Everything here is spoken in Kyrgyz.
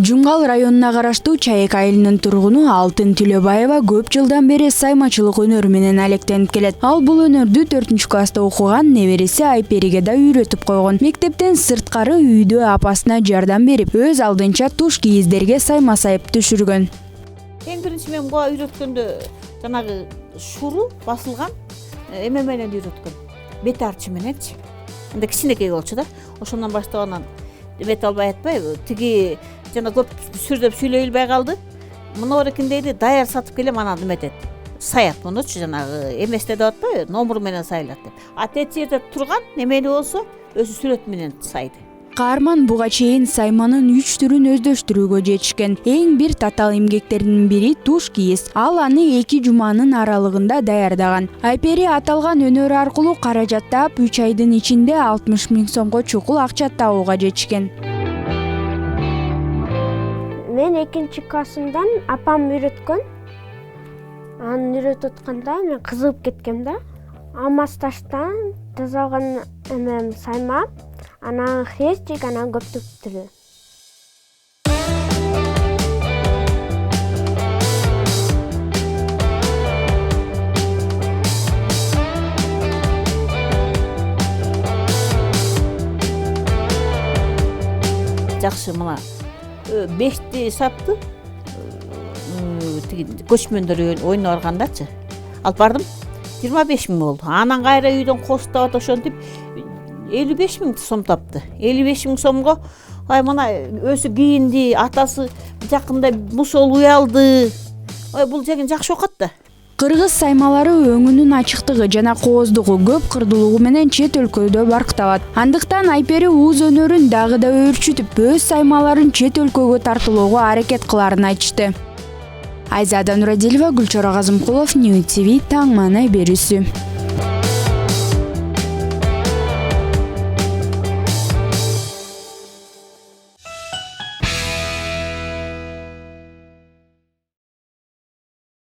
Жумгал районуна караштуу Чайек айылынын тургуну Алтын Түлөбаева көп жылдан бери саймачылык өнөрү менен алектенип келет. Ал бул өнөрдү 4-класста окуган небереси Айпериге да үйрөтүп койгон. Мектептен сырткары үйдө апасына жардам берип, өз алдынча туш кийиздерге сайма сайып түшүргөн. Эң биринчи мен буга үйрөткөндө жанагы шуру басылган эме менен үйрөткөн. Бет арчы мененчи. Анда кичинекей болчу да. Ошондон баштап анан бет албай атпайбы. Тиги жана көп сүрдөп сүйлөй албай калды. Мынорекин дейди, даяр сатып келем, анан эметет. Саят мунучу жанагы эместе деп атпайбы, номер менен сайлат деп. А тет жерде турган немени болсо, өзү сүрөт менен сайды. Каарман буга чейин сайманын 3 түрүн өздөштүрүүгө жетишкен. Эң бир татаал эмгектеринин бири туш кийиз. Ал аны 2 жуманын аралыгында даярдаган. Айпери аталган өнөрү аркылуу каражаттап 3 айдын ичинде 60 000 сомго чукул акча табууга жетишкен. Мен 2-классымдан апам үйрөткөн. Аны үйрөтүп атканда мен кызыгып кеткем да. Алмаз таштан тазалган эмем сайма, анан хрестик, анан көптүк түрү. Жакшы, мына 5ти сатты. Тиги көчмөндөр ойноо баргандачы. Алып бардым. 25 000 болду. Анан кайра үйдөн костап ошентип 55 000 сом тапты. 55 000 сомго ай мына өзү кийинди, атасы жакында мусол уялды. Ой, бул жеген жакшы окат да. Кыргыз саймалары өңүнүн ачыктыгы жана кооздугу, көп кырдуулугу менен чет өлкөдө баркталат. Андыктан Айпери уз өнөрүн дагы да өөрчүтүп, өз саймаларын чет өлкөгө тартуулоого аракет кыларын айтышты. Айзада Нурадилова, Гүлчора Казымкулов, Нью ТВ, таң маанай берүүсү.